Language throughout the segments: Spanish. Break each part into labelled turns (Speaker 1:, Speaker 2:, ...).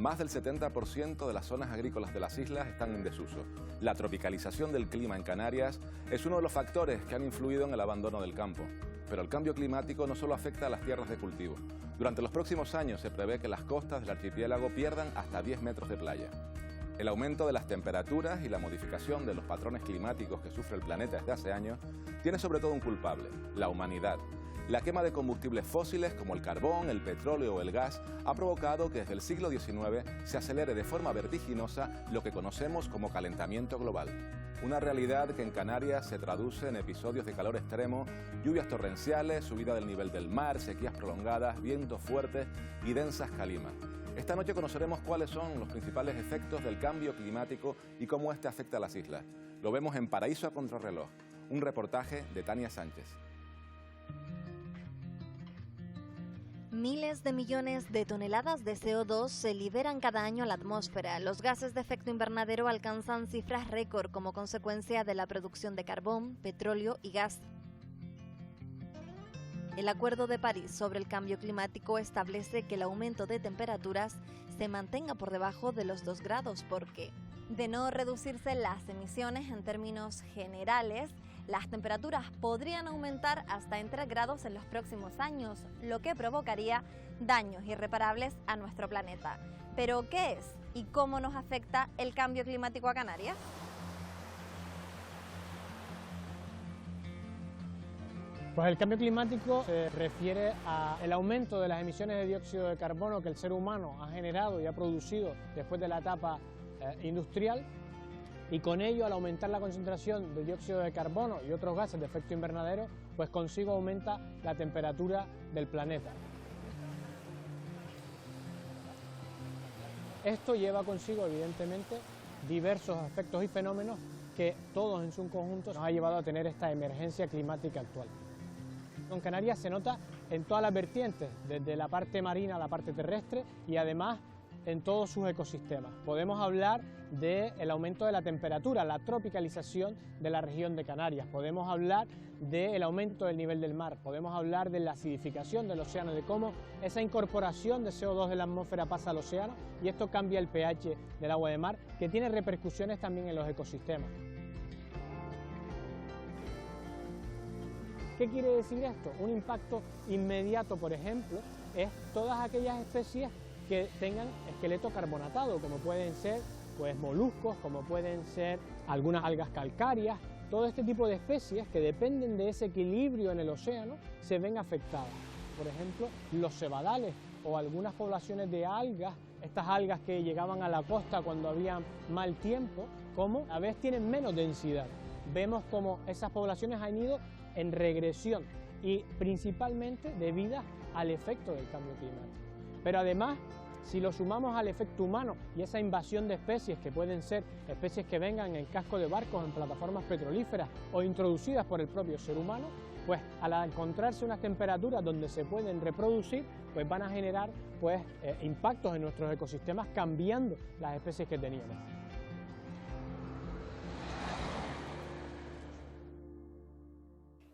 Speaker 1: Más del 70% de las zonas agrícolas de las islas están en desuso. La tropicalización del clima en Canarias es uno de los factores que han influido en el abandono del campo. Pero el cambio climático no solo afecta a las tierras de cultivo. Durante los próximos años se prevé que las costas del archipiélago pierdan hasta 10 metros de playa. El aumento de las temperaturas y la modificación de los patrones climáticos que sufre el planeta desde hace años tiene sobre todo un culpable: la humanidad. La quema de combustibles fósiles como el carbón, el petróleo o el gas ha provocado que desde el siglo XIX se acelere de forma vertiginosa lo que conocemos como calentamiento global. Una realidad que en Canarias se traduce en episodios de calor extremo, lluvias torrenciales, subida del nivel del mar, sequías prolongadas, vientos fuertes y densas calimas. Esta noche conoceremos cuáles son los principales efectos del cambio climático y cómo este afecta a las islas. Lo vemos en Paraíso a Contrarreloj, un reportaje de Tania Sánchez.
Speaker 2: Miles de millones de toneladas de CO2 se liberan cada año a la atmósfera. Los gases de efecto invernadero alcanzan cifras récord como consecuencia de la producción de carbón, petróleo y gas. El Acuerdo de París sobre el cambio climático establece que el aumento de temperaturas se mantenga por debajo de los 2 grados porque, de no reducirse las emisiones en términos generales, las temperaturas podrían aumentar hasta en 3 grados en los próximos años, lo que provocaría daños irreparables a nuestro planeta. ¿Pero qué es y cómo nos afecta el cambio climático a Canarias?
Speaker 3: Pues el cambio climático se refiere al aumento de las emisiones de dióxido de carbono que el ser humano ha generado y ha producido después de la etapa industrial, y con ello, al aumentar la concentración de dióxido de carbono y otros gases de efecto invernadero, pues consigo aumenta la temperatura del planeta. Esto lleva consigo, evidentemente, diversos efectos y fenómenos que todos en su conjunto nos ha llevado a tener esta emergencia climática actual. En Canarias se nota en todas las vertientes, desde la parte marina a la parte terrestre y además en todos sus ecosistemas. Podemos hablar del aumento de la temperatura, la tropicalización de la región de Canarias. Podemos hablar del aumento del nivel del mar. Podemos hablar de la acidificación del océano, de cómo esa incorporación de CO2 de la atmósfera pasa al océano y esto cambia el pH del agua de mar, que tiene repercusiones también en los ecosistemas. ¿Qué quiere decir esto? Un impacto inmediato, por ejemplo, es todas aquellas especies que tengan esqueleto carbonatado, como pueden ser pues, moluscos, como pueden ser algunas algas calcáreas. Todo este tipo de especies que dependen de ese equilibrio en el océano se ven afectadas. Por ejemplo, los cebadales o algunas poblaciones de algas, estas algas que llegaban a la costa cuando había mal tiempo, como a veces tienen menos densidad. Vemos como esas poblaciones han ido en regresión y principalmente debido al efecto del cambio climático. Pero además, si lo sumamos al efecto humano y esa invasión de especies, que pueden ser especies que vengan en el casco de barcos, en plataformas petrolíferas o introducidas por el propio ser humano, pues al encontrarse unas temperaturas donde se pueden reproducir, pues van a generar pues, impactos en nuestros ecosistemas, cambiando las especies que teníamos.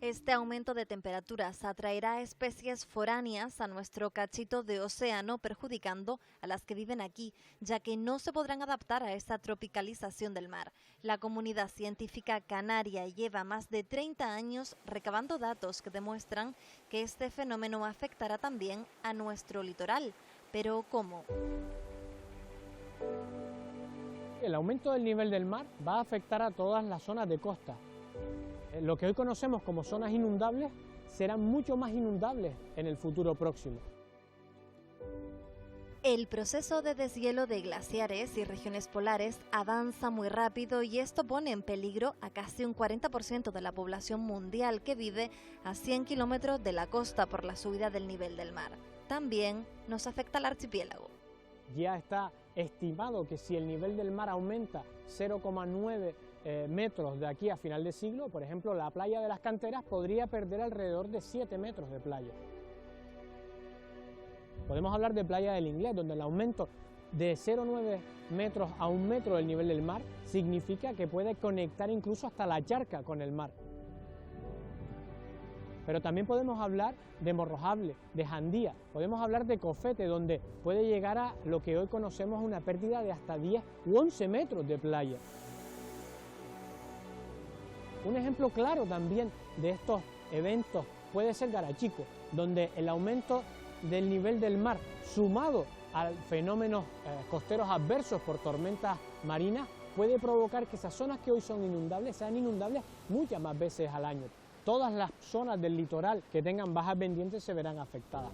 Speaker 2: Este aumento de temperaturas atraerá especies foráneas a nuestro cachito de océano, perjudicando a las que viven aquí, ya que no se podrán adaptar a esta tropicalización del mar. La comunidad científica canaria lleva más de 30 años recabando datos que demuestran que este fenómeno afectará también a nuestro litoral. ¿Pero cómo?
Speaker 3: El aumento del nivel del mar va a afectar a todas las zonas de costa. Lo que hoy conocemos como zonas inundables serán mucho más inundables en el futuro próximo.
Speaker 2: El proceso de deshielo de glaciares y regiones polares avanza muy rápido y esto pone en peligro a casi un 40% de la población mundial que vive a 100 kilómetros de la costa por la subida del nivel del mar. También nos afecta al archipiélago.
Speaker 3: Ya está estimado que si el nivel del mar aumenta 0,9 metros de aquí a final de siglo, por ejemplo, la playa de las Canteras podría perder alrededor de 7 metros de playa. Podemos hablar de Playa del Inglés, donde el aumento de 0,9 metros a 1 metro del nivel del mar significa que puede conectar incluso hasta la charca con el mar. Pero también podemos hablar de Morrojable, de Jandía, podemos hablar de Cofete, donde puede llegar a lo que hoy conocemos una pérdida de hasta 10 u 11 metros de playa. Un ejemplo claro también de estos eventos puede ser Garachico, donde el aumento del nivel del mar, sumado a fenómenos costeros adversos por tormentas marinas, puede provocar que esas zonas que hoy son inundables sean inundables muchas más veces al año. Todas las zonas del litoral que tengan bajas pendientes se verán afectadas.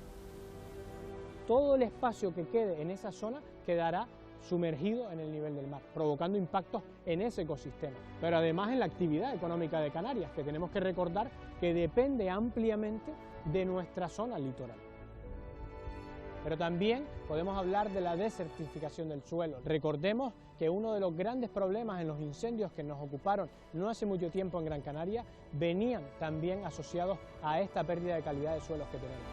Speaker 3: Todo el espacio que quede en esa zona quedará sumergido en el nivel del mar, provocando impactos en ese ecosistema, pero además en la actividad económica de Canarias, que tenemos que recordar que depende ampliamente de nuestra zona litoral. Pero también podemos hablar de la desertificación del suelo. Recordemos que uno de los grandes problemas en los incendios que nos ocuparon no hace mucho tiempo en Gran Canaria venían también asociados a esta pérdida de calidad de suelos que tenemos.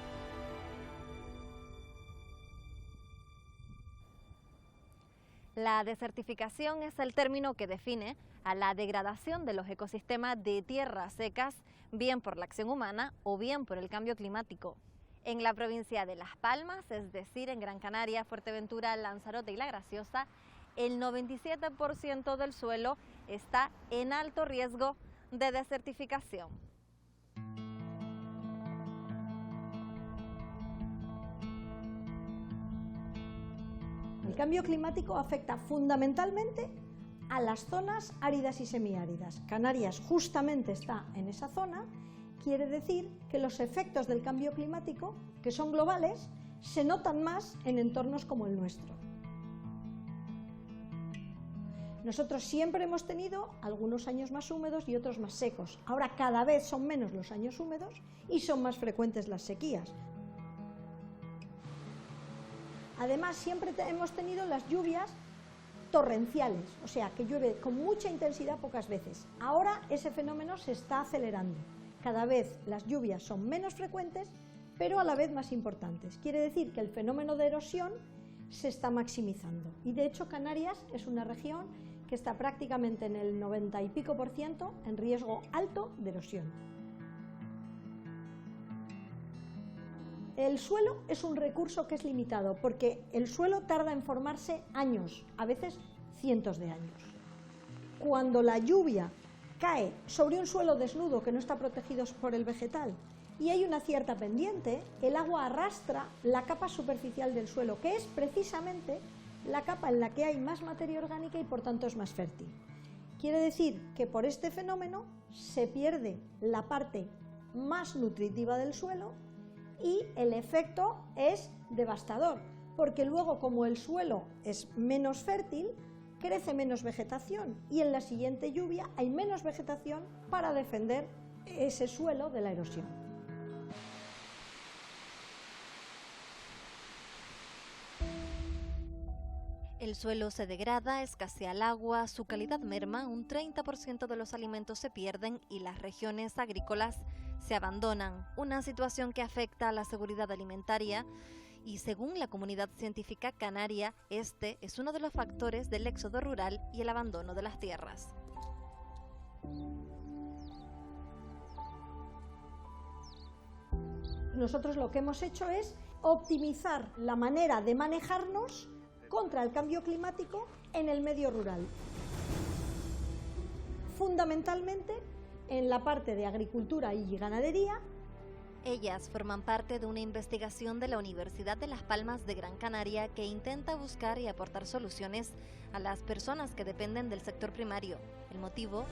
Speaker 2: La desertificación es el término que define a la degradación de los ecosistemas de tierras secas, bien por la acción humana o bien por el cambio climático. En la provincia de Las Palmas, es decir, en Gran Canaria, Fuerteventura, Lanzarote y La Graciosa, el 97% del suelo está en alto riesgo de desertificación.
Speaker 4: El cambio climático afecta fundamentalmente a las zonas áridas y semiáridas. Canarias justamente está en esa zona, quiere decir que los efectos del cambio climático, que son globales, se notan más en entornos como el nuestro. Nosotros siempre hemos tenido algunos años más húmedos y otros más secos. Ahora cada vez son menos los años húmedos y son más frecuentes las sequías. Además, siempre hemos tenido las lluvias torrenciales, o sea, que llueve con mucha intensidad pocas veces. Ahora ese fenómeno se está acelerando. Cada vez las lluvias son menos frecuentes, pero a la vez más importantes. Quiere decir que el fenómeno de erosión se está maximizando. Y de hecho Canarias es una región que está prácticamente en el 90 y pico % en riesgo alto de erosión. El suelo es un recurso que es limitado porque el suelo tarda en formarse años, a veces cientos de años. Cuando la lluvia cae sobre un suelo desnudo que no está protegido por el vegetal y hay una cierta pendiente, el agua arrastra la capa superficial del suelo, que es precisamente la capa en la que hay más materia orgánica y por tanto es más fértil. Quiere decir que por este fenómeno se pierde la parte más nutritiva del suelo y el efecto es devastador, porque luego como el suelo es menos fértil, crece menos vegetación y en la siguiente lluvia hay menos vegetación para defender ese suelo de la erosión.
Speaker 2: El suelo se degrada, escasea el agua, su calidad merma, un 30% de los alimentos se pierden y las regiones agrícolas se abandonan, una situación que afecta a la seguridad alimentaria y según la comunidad científica canaria, este es uno de los factores del éxodo rural y el abandono de las tierras.
Speaker 4: Nosotros lo que hemos hecho es optimizar la manera de manejarnos contra el cambio climático en el medio rural. Fundamentalmente en la parte de agricultura y ganadería.
Speaker 2: Ellas forman parte de una investigación de la Universidad de Las Palmas de Gran Canaria que intenta buscar y aportar soluciones a las personas que dependen del sector primario. El motivo: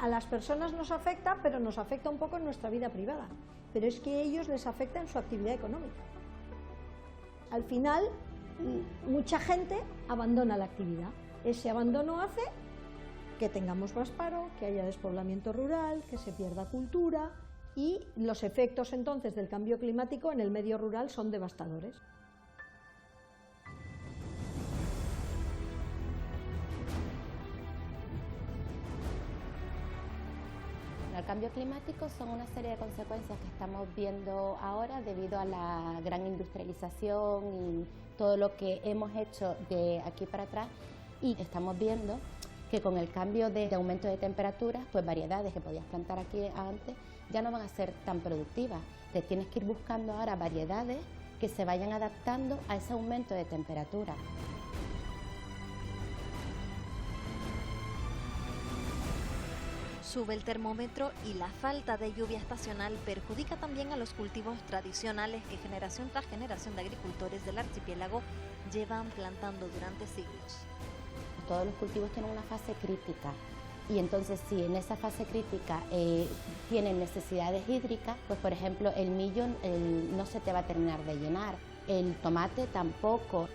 Speaker 4: a las personas nos afecta, pero nos afecta un poco en nuestra vida privada. Pero es que a ellos les afecta en su actividad económica. Al final, mucha gente abandona la actividad. Ese abandono hace que tengamos más paro, que haya despoblamiento rural, que se pierda cultura y los efectos entonces del cambio climático en el medio rural son devastadores.
Speaker 5: El cambio climático son una serie de consecuencias que estamos viendo ahora debido a la gran industrialización y todo lo que hemos hecho de aquí para atrás, y estamos viendo que con el cambio de aumento de temperaturas, pues variedades que podías plantar aquí antes ya no van a ser tan productivas. Te tienes que ir buscando ahora variedades que se vayan adaptando a ese aumento de temperatura.
Speaker 2: Sube el termómetro y la falta de lluvia estacional perjudica también a los cultivos tradicionales que generación tras generación de agricultores del archipiélago llevan plantando durante siglos.
Speaker 5: Todos los cultivos tienen una fase crítica y entonces si en esa fase crítica tienen necesidades hídricas, pues por ejemplo el millo no se te va a terminar de llenar, el tomate tampoco.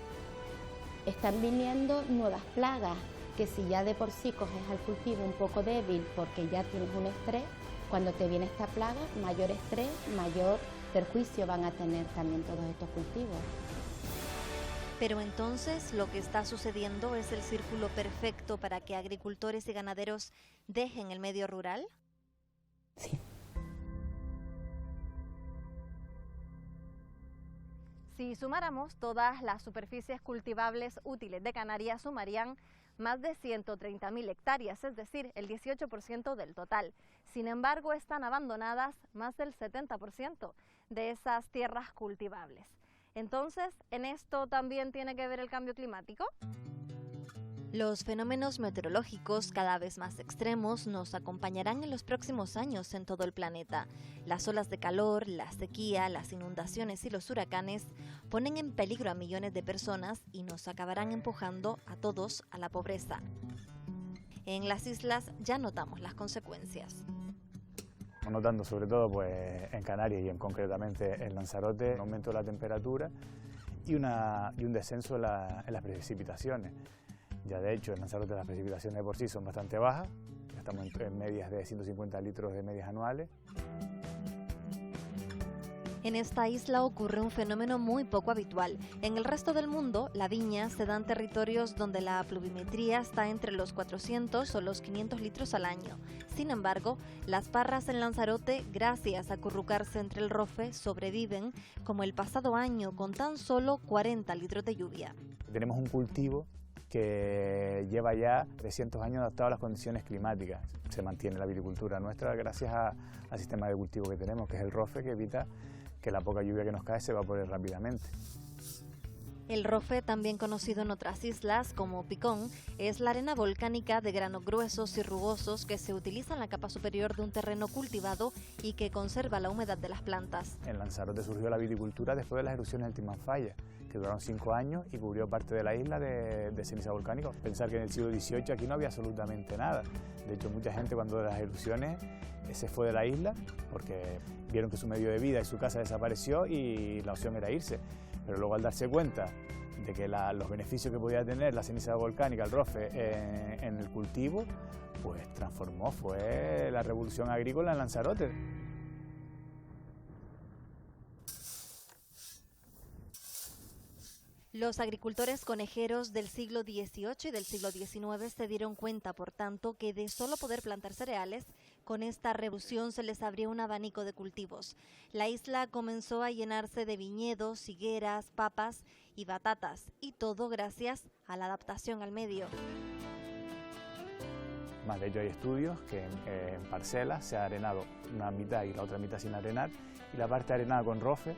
Speaker 5: Están viniendo nuevas plagas que si ya de por sí coges al cultivo un poco débil porque ya tienes un estrés, cuando te viene esta plaga, mayor estrés, mayor perjuicio van a tener también todos estos cultivos.
Speaker 2: Pero entonces lo que está sucediendo es el círculo perfecto para que agricultores y ganaderos dejen el medio rural.
Speaker 5: Sí.
Speaker 2: Si sumáramos todas las superficies cultivables útiles de Canarias, sumarían más de 130.000 hectáreas, es decir, el 18% del total. Sin embargo, están abandonadas más del 70% de esas tierras cultivables. Entonces, ¿en esto también tiene que ver el cambio climático? Los fenómenos meteorológicos cada vez más extremos nos acompañarán en los próximos años en todo el planeta. Las olas de calor, la sequía, las inundaciones y los huracanes ponen en peligro a millones de personas y nos acabarán empujando a todos a la pobreza. En las islas ya notamos las consecuencias.
Speaker 6: Notando sobre todo pues, en Canarias y concretamente en Lanzarote un aumento de la temperatura y un descenso en las precipitaciones. Ya de hecho en Lanzarote las precipitaciones de por sí son bastante bajas, estamos en medias de 150 litros de medias anuales.
Speaker 2: En esta isla ocurre un fenómeno muy poco habitual. En el resto del mundo, la viña se da en territorios donde la pluviometría está entre los 400 o los 500 litros al año. Sin embargo, las parras en Lanzarote, gracias a acurrucarse entre el rofe, sobreviven, como el pasado año, con tan solo 40 litros de lluvia.
Speaker 6: Tenemos un cultivo que lleva ya 300 años adaptado a las condiciones climáticas. Se mantiene la viticultura nuestra gracias al sistema de cultivo que tenemos, que es el rofe, que evita que la poca lluvia que nos cae se evapore rápidamente.
Speaker 2: El rofe, también conocido en otras islas como picón, es la arena volcánica de granos gruesos y rugosos que se utiliza en la capa superior de un terreno cultivado y que conserva la humedad de las plantas.
Speaker 6: En Lanzarote surgió la viticultura después de las erupciones del Timanfaya, que duraron 5 años y cubrió parte de la isla de ceniza volcánica. Pensar que en el siglo XVIII aquí no había absolutamente nada. De hecho, mucha gente cuando de las erupciones se fue de la isla porque vieron que su medio de vida y su casa desapareció y la opción era irse. Pero luego al darse cuenta de que los beneficios que podía tener la ceniza volcánica, el rofe, en el cultivo, pues transformó, fue la revolución agrícola en Lanzarote.
Speaker 2: Los agricultores conejeros del siglo XVIII y del siglo XIX se dieron cuenta, por tanto, que de solo poder plantar cereales, con esta revolución se les abría un abanico de cultivos. La isla comenzó a llenarse de viñedos, higueras, papas y batatas, y todo gracias a la adaptación al medio.
Speaker 6: Más de ello hay estudios que en parcelas se ha arenado una mitad y la otra mitad sin arenar, y la parte arenada con rofe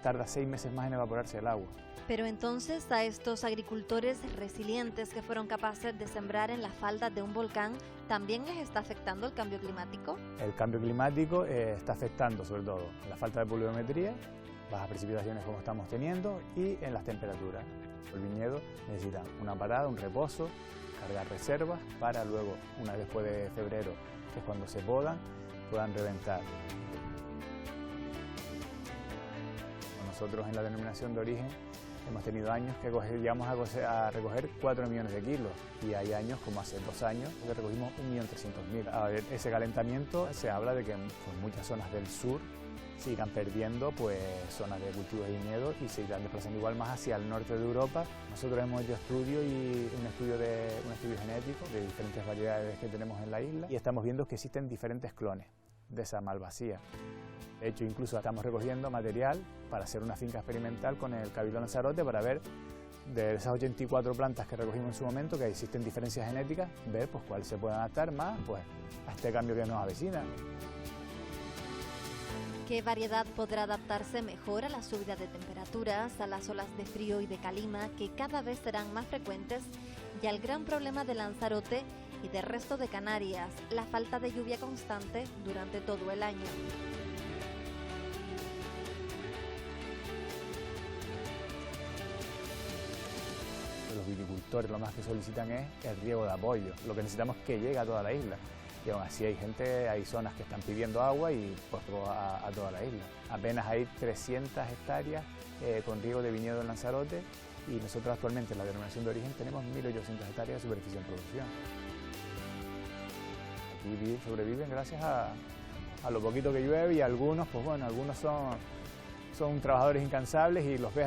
Speaker 6: tarda 6 meses más en evaporarse el agua.
Speaker 2: Pero entonces a estos agricultores resilientes que fueron capaces de sembrar en las faldas de un volcán, ¿también les está afectando el cambio climático?
Speaker 6: El cambio climático está afectando sobre todo en la falta de pluviometría, bajas precipitaciones como estamos teniendo y en las temperaturas. El viñedo necesita una parada, un reposo, cargar reservas para luego, una vez después de febrero, que es cuando se podan, puedan reventar. Nosotros en la denominación de origen hemos tenido años que llegamos a recoger 4 millones de kilos y hay años, como hace 2 años, que recogimos 1.300.000. A ver, ese calentamiento se habla de que en muchas zonas del sur se irán perdiendo zonas de cultivo de viñedos y se irán desplazando igual más hacia el norte de Europa. Nosotros hemos hecho un estudio genético de diferentes variedades que tenemos en la isla y estamos viendo que existen diferentes clones de esa malvasía. De hecho, incluso estamos recogiendo material para hacer una finca experimental con el Cabildo Lanzarote para ver de esas 84 plantas que recogimos en su momento, que existen diferencias genéticas, ver pues cuáles se pueden adaptar más pues, a este cambio que nos avecina.
Speaker 2: ¿Qué variedad podrá adaptarse mejor a la subida de temperaturas, a las olas de frío y de calima que cada vez serán más frecuentes y al gran problema de Lanzarote y del resto de Canarias, la falta de lluvia constante durante todo el año?
Speaker 6: Los viticultores lo más que solicitan es el riego de apoyo, lo que necesitamos es que llegue a toda la isla. Y aún así hay zonas que están pidiendo agua y pues a toda la isla. Apenas hay 300 hectáreas con riego de viñedo en Lanzarote y nosotros actualmente en la denominación de origen tenemos 1.800 hectáreas de superficie en producción. Aquí sobreviven gracias a lo poquito que llueve y algunos, pues bueno, algunos son trabajadores incansables y los ves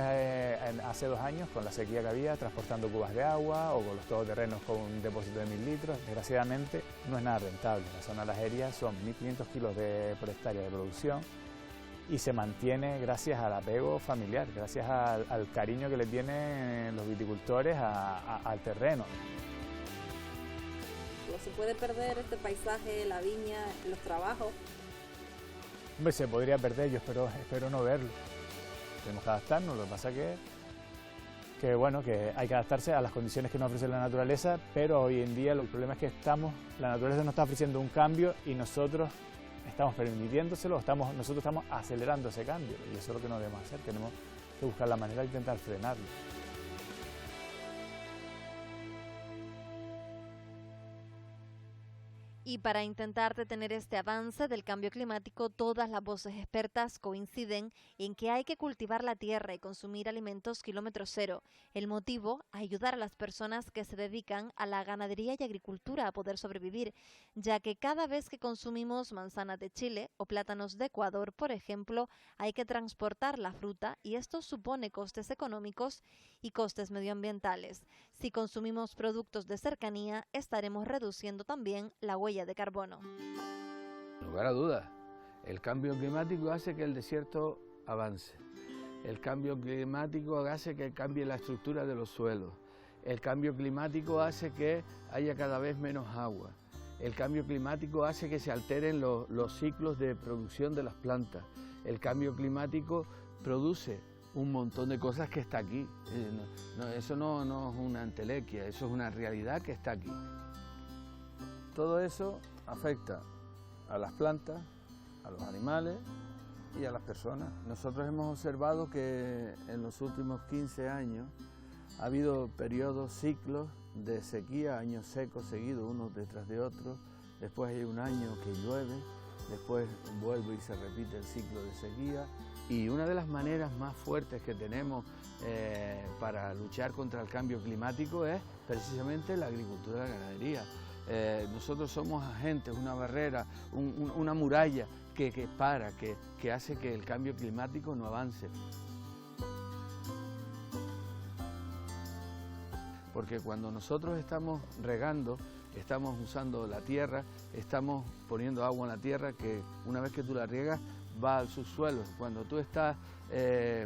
Speaker 6: hace 2 años con la sequía que había, transportando cubas de agua o con los todoterrenos con un depósito de 1.000 litros. Desgraciadamente no es nada rentable. La zona de las Herias son 1.500 kilos por hectárea de producción y se mantiene gracias al apego familiar, gracias al cariño que le tienen los viticultores al terreno.
Speaker 7: ¿Se puede perder este paisaje, la viña, los trabajos?
Speaker 6: Hombre, se podría perder, yo espero no verlo. Tenemos que adaptarnos, lo que pasa que bueno, que hay que adaptarse a las condiciones que nos ofrece la naturaleza, pero hoy en día el problema es que la naturaleza nos está ofreciendo un cambio y nosotros estamos permitiéndoselo, nosotros estamos acelerando ese cambio y eso es lo que no debemos hacer, tenemos que buscar la manera de intentar frenarlo.
Speaker 2: Y para intentar detener este avance del cambio climático, todas las voces expertas coinciden en que hay que cultivar la tierra y consumir alimentos kilómetro cero. El motivo, ayudar a las personas que se dedican a la ganadería y agricultura a poder sobrevivir, ya que cada vez que consumimos manzanas de Chile o plátanos de Ecuador, por ejemplo, hay que transportar la fruta y esto supone costes económicos y costes medioambientales. Si consumimos productos de cercanía, estaremos reduciendo también la huella de carbono.
Speaker 8: Sin lugar a dudas, el cambio climático hace que el desierto avance. El cambio climático hace que cambie la estructura de los suelos. El cambio climático hace que haya cada vez menos agua. El cambio climático hace que se alteren los ciclos de producción de las plantas. El cambio climático produce un montón de cosas que está aquí. Eso no es una entelequia, eso es una realidad que está aquí. Todo eso afecta a las plantas, a los animales y a las personas. Nosotros hemos observado que en los últimos 15 años ha habido periodos, ciclos de sequía, años secos seguidos unos detrás de otros, después hay un año que llueve, después vuelve y se repite el ciclo de sequía. Y una de las maneras más fuertes que tenemos para luchar contra el cambio climático es precisamente la agricultura y la ganadería. Nosotros somos agentes, una barrera, una muralla que hace que el cambio climático no avance. Porque cuando nosotros estamos regando, estamos usando la tierra, estamos poniendo agua en la tierra que una vez que tú la riegas va al subsuelo. Cuando tú estás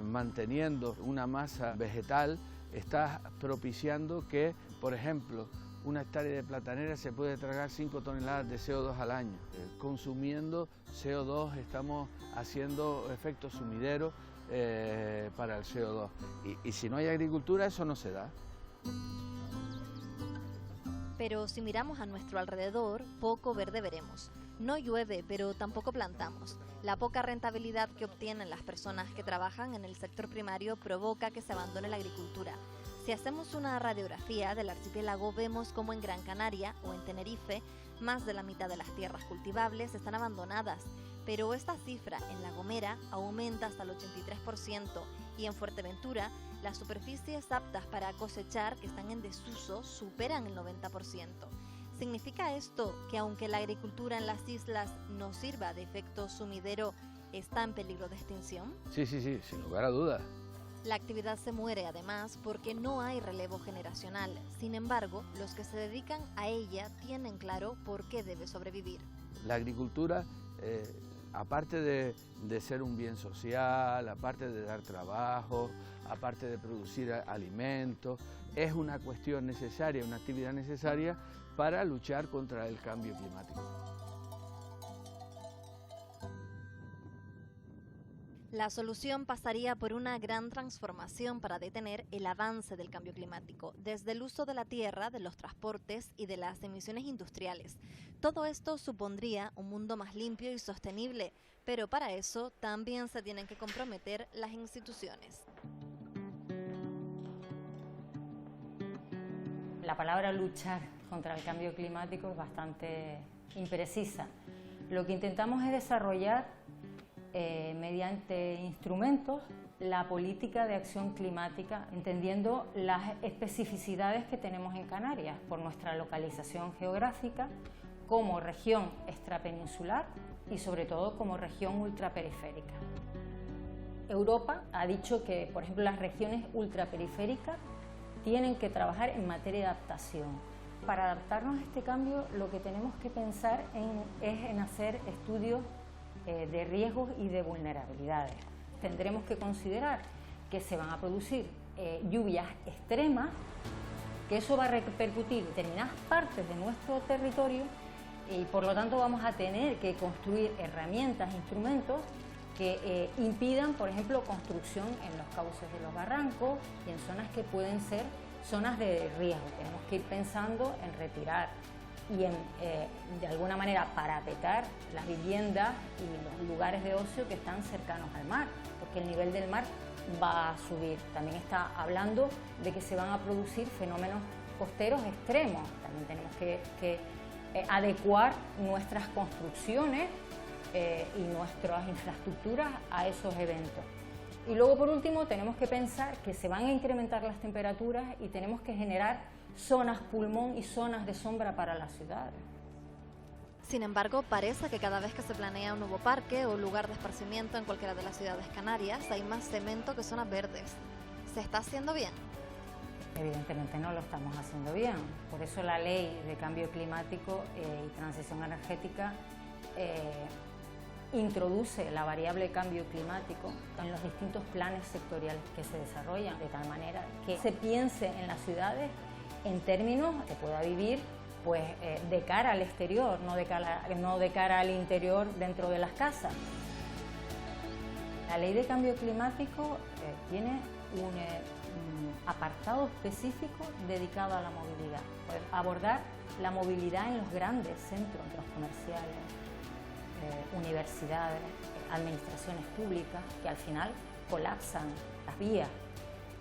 Speaker 8: manteniendo una masa vegetal, estás propiciando que, por ejemplo, una hectárea de platanera se puede tragar 5 toneladas de CO2 al año. Consumiendo CO2 estamos haciendo efectos sumideros para el CO2. Y si no hay agricultura, eso no se da.
Speaker 2: Pero si miramos a nuestro alrededor, poco verde veremos. No llueve, pero tampoco plantamos. La poca rentabilidad que obtienen las personas que trabajan en el sector primario provoca que se abandone la agricultura. Si hacemos una radiografía del archipiélago, vemos como en Gran Canaria o en Tenerife, más de la mitad de las tierras cultivables están abandonadas. Pero esta cifra en La Gomera aumenta hasta el 83% y en Fuerteventura las superficies aptas para cosechar que están en desuso superan el 90%. ¿Significa esto que aunque la agricultura en las islas no sirva de efecto sumidero, está en peligro de extinción?
Speaker 8: Sí, sin lugar a dudas.
Speaker 2: La actividad se muere además porque no hay relevo generacional. Sin embargo, los que se dedican a ella tienen claro por qué debe sobrevivir.
Speaker 8: La agricultura aparte de ser un bien social, aparte de dar trabajo, aparte de producir alimentos, es una cuestión necesaria, una actividad necesaria para luchar contra el cambio climático.
Speaker 2: La solución pasaría por una gran transformación para detener el avance del cambio climático, desde el uso de la tierra, de los transportes y de las emisiones industriales. Todo esto supondría un mundo más limpio y sostenible, pero para eso también se tienen que comprometer las instituciones.
Speaker 9: La palabra luchar contra el cambio climático es bastante imprecisa. Lo que intentamos es desarrollar mediante instrumentos la política de acción climática, entendiendo las especificidades que tenemos en Canarias por nuestra localización geográfica como región extrapeninsular y sobre todo como región ultraperiférica. Europa ha dicho que, por ejemplo, las regiones ultraperiféricas tienen que trabajar en materia de adaptación. Para adaptarnos a este cambio, lo que tenemos que pensar es en hacer estudios de riesgos y de vulnerabilidades. Tendremos que considerar que se van a producir lluvias extremas, que eso va a repercutir en determinadas partes de nuestro territorio y por lo tanto vamos a tener que construir herramientas, instrumentos que impidan, por ejemplo, construcción en los cauces de los barrancos y en zonas que pueden ser zonas de riesgo. Tenemos que ir pensando en retirar y en, de alguna manera, parapetar las viviendas y los lugares de ocio que están cercanos al mar, porque el nivel del mar va a subir. También está hablando de que se van a producir fenómenos costeros extremos. También tenemos que adecuar nuestras construcciones y nuestras infraestructuras a esos eventos. Y luego, por último, tenemos que pensar que se van a incrementar las temperaturas y tenemos que generar zonas pulmón y zonas de sombra para las ciudades.
Speaker 2: Sin embargo, parece que cada vez que se planea un nuevo parque o lugar de esparcimiento en cualquiera de las ciudades canarias, hay más cemento que zonas verdes. ¿Se está haciendo bien?
Speaker 9: Evidentemente no lo estamos haciendo bien. Por eso la Ley de Cambio Climático y Transición Energética introduce la variable cambio climático en los distintos planes sectoriales que se desarrollan, de tal manera que se piense en las ciudades en términos que pueda vivir pues, de cara al exterior, no de cara al interior dentro de las casas. La Ley de Cambio Climático tiene un apartado específico dedicado a la movilidad, abordar la movilidad en los grandes centros comerciales, universidades, administraciones públicas, que al final colapsan las vías.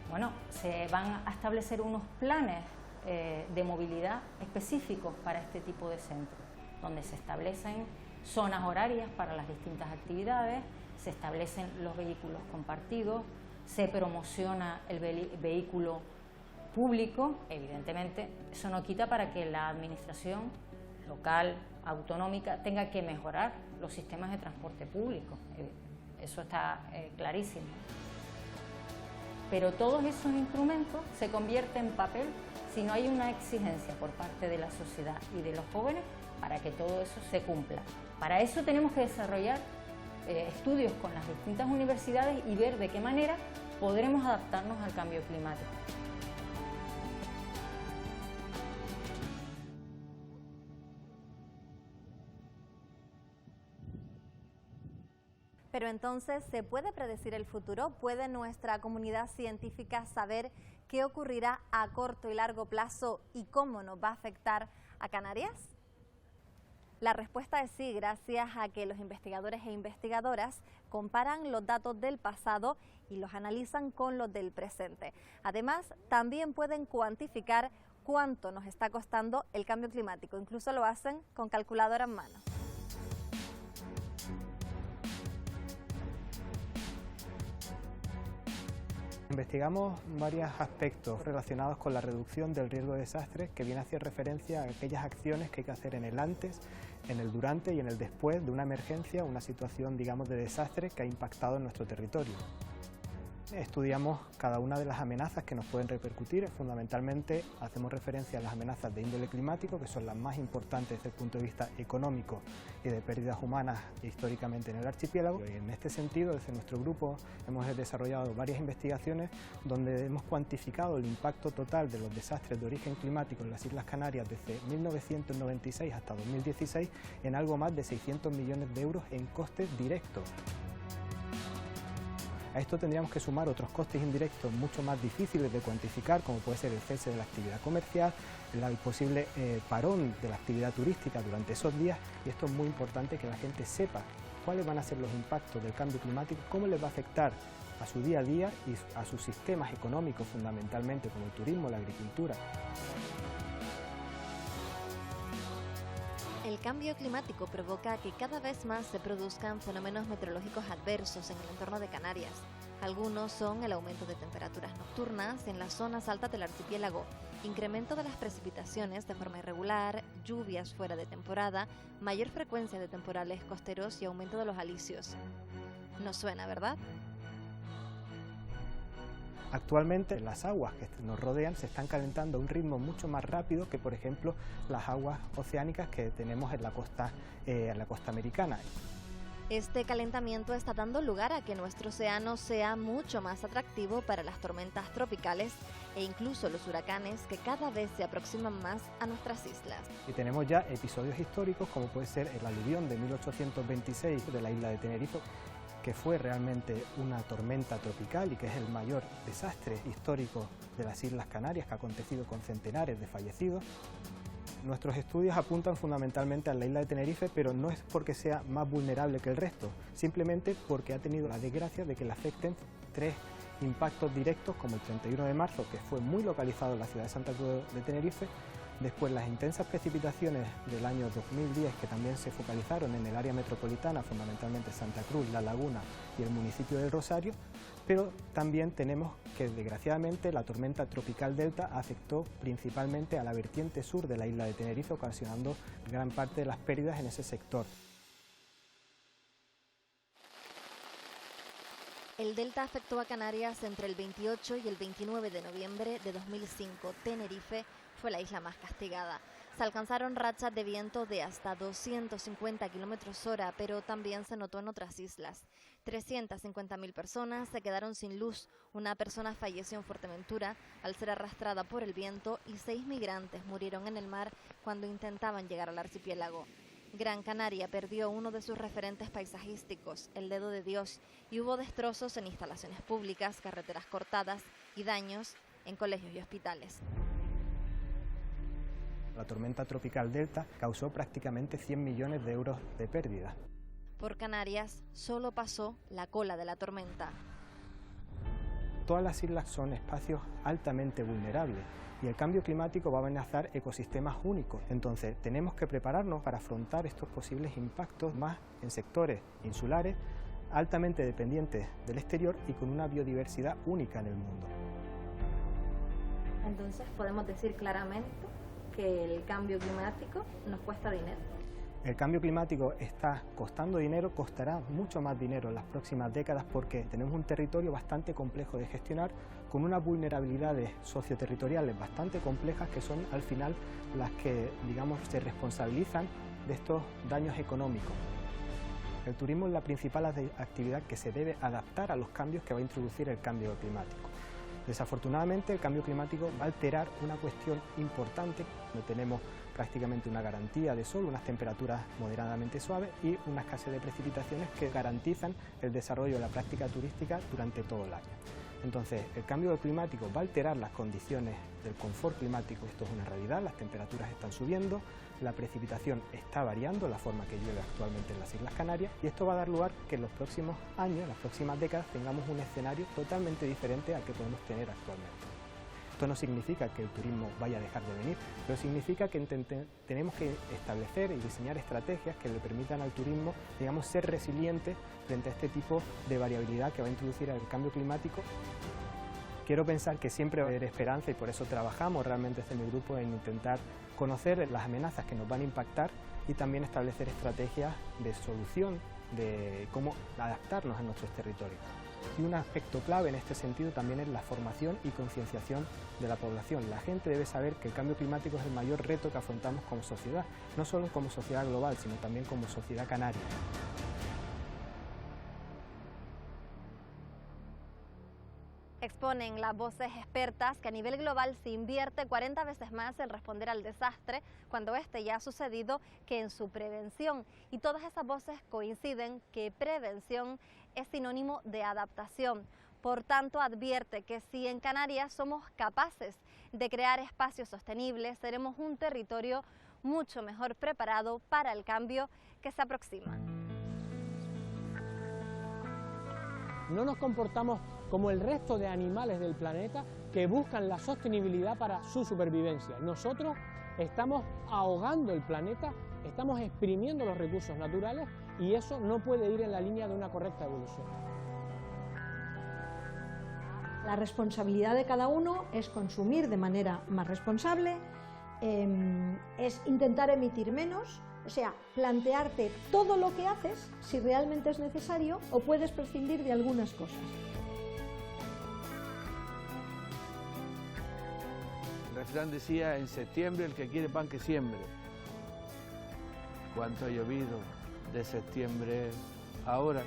Speaker 9: Bueno, se van a establecer unos planes de movilidad específicos para este tipo de centros, donde se establecen zonas horarias para las distintas actividades, se establecen los vehículos compartidos, se promociona el vehículo público. Evidentemente, eso no quita para que la administración local, autonómica, tenga que mejorar los sistemas de transporte público. Eso está clarísimo. Pero todos esos instrumentos se convierten en papel si no hay una exigencia por parte de la sociedad y de los jóvenes para que todo eso se cumpla. Para eso tenemos que desarrollar estudios con las distintas universidades y ver de qué manera podremos adaptarnos al cambio climático.
Speaker 2: Pero entonces, ¿se puede predecir el futuro? ¿Puede nuestra comunidad científica saber qué ocurrirá a corto y largo plazo y cómo nos va a afectar a Canarias? La respuesta es sí, gracias a que los investigadores e investigadoras comparan los datos del pasado y los analizan con los del presente. Además, también pueden cuantificar cuánto nos está costando el cambio climático. Incluso lo hacen con calculadora en mano.
Speaker 10: Investigamos varios aspectos relacionados con la reducción del riesgo de desastres, que viene a hacer referencia a aquellas acciones que hay que hacer en el antes, en el durante y en el después de una emergencia, una situación, digamos, de desastre que ha impactado en nuestro territorio. Estudiamos cada una de las amenazas que nos pueden repercutir. Fundamentalmente hacemos referencia a las amenazas de índole climático, que son las más importantes desde el punto de vista económico y de pérdidas humanas históricamente en el archipiélago. Y en este sentido, desde nuestro grupo hemos desarrollado varias investigaciones donde hemos cuantificado el impacto total de los desastres de origen climático en las Islas Canarias desde 1996 hasta 2016 en algo más de 600 millones de euros en costes directos. A esto tendríamos que sumar otros costes indirectos mucho más difíciles de cuantificar, como puede ser el cese de la actividad comercial, el posible parón de la actividad turística durante esos días, y esto es muy importante que la gente sepa cuáles van a ser los impactos del cambio climático, cómo les va a afectar a su día a día y a sus sistemas económicos fundamentalmente, como el turismo, la agricultura.
Speaker 2: El cambio climático provoca que cada vez más se produzcan fenómenos meteorológicos adversos en el entorno de Canarias. Algunos son el aumento de temperaturas nocturnas en las zonas altas del archipiélago, incremento de las precipitaciones de forma irregular, lluvias fuera de temporada, mayor frecuencia de temporales costeros y aumento de los alisios. ¿Nos suena, verdad?
Speaker 10: Actualmente las aguas que nos rodean se están calentando a un ritmo mucho más rápido que, por ejemplo, las aguas oceánicas que tenemos en la costa americana.
Speaker 2: Este calentamiento está dando lugar a que nuestro océano sea mucho más atractivo para las tormentas tropicales e incluso los huracanes que cada vez se aproximan más a nuestras islas.
Speaker 10: Y tenemos ya episodios históricos como puede ser el aluvión de 1826 de la isla de Tenerife, que fue realmente una tormenta tropical y que es el mayor desastre histórico de las Islas Canarias, que ha acontecido con centenares de fallecidos. Nuestros estudios apuntan fundamentalmente a la isla de Tenerife, pero no es porque sea más vulnerable que el resto, simplemente porque ha tenido la desgracia de que le afecten tres impactos directos, como el 31 de marzo, que fue muy localizado en la ciudad de Santa Cruz de Tenerife. Después las intensas precipitaciones del año 2010, que también se focalizaron en el área metropolitana, fundamentalmente Santa Cruz, La Laguna y el municipio del Rosario, pero también tenemos que desgraciadamente la tormenta tropical Delta afectó principalmente a la vertiente sur de la isla de Tenerife, ocasionando gran parte de las pérdidas en ese sector.
Speaker 2: El Delta afectó a Canarias entre el 28 y el 29 de noviembre de 2005. Tenerife fue la isla más castigada. Se alcanzaron rachas de viento de hasta 250 km/h, pero también se notó en otras islas. 350.000 personas se quedaron sin luz, una persona falleció en Fuerteventura al ser arrastrada por el viento y 6 migrantes murieron en el mar cuando intentaban llegar al archipiélago. Gran Canaria perdió uno de sus referentes paisajísticos, el Dedo de Dios, y hubo destrozos en instalaciones públicas, carreteras cortadas y daños en colegios y hospitales.
Speaker 10: La tormenta tropical Delta causó prácticamente 100 millones de euros de pérdida.
Speaker 2: Por Canarias solo pasó la cola de la tormenta.
Speaker 10: Todas las islas son espacios altamente vulnerables y el cambio climático va a amenazar ecosistemas únicos. Entonces tenemos que prepararnos para afrontar estos posibles impactos más en sectores insulares, altamente dependientes del exterior y con una biodiversidad única en el mundo.
Speaker 2: Entonces podemos decir claramente que el cambio climático nos cuesta dinero.
Speaker 10: El cambio climático está costando dinero, costará mucho más dinero en las próximas décadas porque tenemos un territorio bastante complejo de gestionar, con unas vulnerabilidades socioterritoriales bastante complejas que son al final las que, digamos, se responsabilizan de estos daños económicos. El turismo es la principal actividad que se debe adaptar a los cambios que va a introducir el cambio climático. Desafortunadamente, el cambio climático va a alterar una cuestión importante. No tenemos prácticamente una garantía de sol, unas temperaturas moderadamente suaves y una escasez de precipitaciones que garantizan el desarrollo de la práctica turística durante todo el año. Entonces, el cambio climático va a alterar las condiciones del confort climático. Esto es una realidad, las temperaturas están subiendo, la precipitación está variando, la forma que llueve actualmente en las Islas Canarias, y esto va a dar lugar que en los próximos años, en las próximas décadas, tengamos un escenario totalmente diferente al que podemos tener actualmente. Esto no significa que el turismo vaya a dejar de venir, pero significa que tenemos que establecer y diseñar estrategias que le permitan al turismo, digamos, ser resiliente frente a este tipo de variabilidad que va a introducir el cambio climático. Quiero pensar que siempre va a haber esperanza y por eso trabajamos realmente desde mi grupo en intentar conocer las amenazas que nos van a impactar y también establecer estrategias de solución, de cómo adaptarnos a nuestros territorios. Y un aspecto clave en este sentido también es la formación y concienciación de la población. La gente debe saber que el cambio climático es el mayor reto que afrontamos como sociedad, no solo como sociedad global, sino también como sociedad canaria.
Speaker 2: Exponen las voces expertas que a nivel global se invierte 40 veces más en responder al desastre cuando este ya ha sucedido que en su prevención. Y todas esas voces coinciden que prevención es sinónimo de adaptación. Por tanto, advierte que si en Canarias somos capaces de crear espacios sostenibles, seremos un territorio mucho mejor preparado para el cambio que se aproxima.
Speaker 3: No nos comportamos como el resto de animales del planeta que buscan la sostenibilidad para su supervivencia. Nosotros estamos ahogando el planeta, estamos exprimiendo los recursos naturales y eso no puede ir en la línea de una correcta evolución.
Speaker 4: La responsabilidad de cada uno es consumir de manera más responsable, es intentar emitir menos, o sea, plantearte todo lo que haces, si realmente es necesario, o puedes prescindir de algunas cosas.
Speaker 8: El refrán decía, en septiembre el que quiere pan que siembre. ¿Cuánto ha llovido de septiembre ahora?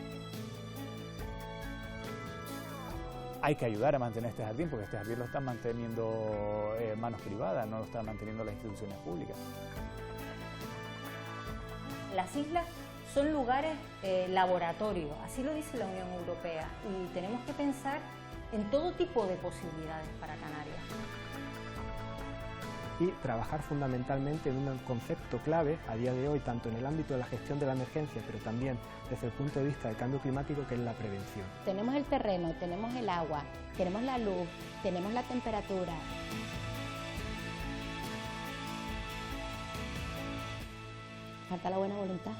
Speaker 6: Hay que ayudar a mantener este jardín, porque este jardín lo están manteniendo manos privadas, no lo están manteniendo las instituciones públicas.
Speaker 9: Las islas son lugares laboratorio, así lo dice la Unión Europea, y tenemos que pensar en todo tipo de posibilidades para Canarias.
Speaker 10: Y trabajar fundamentalmente en un concepto clave a día de hoy, tanto en el ámbito de la gestión de la emergencia, pero también desde el punto de vista del cambio climático, que es la prevención.
Speaker 5: Tenemos el terreno, tenemos el agua, tenemos la luz, tenemos la temperatura. Falta la buena voluntad.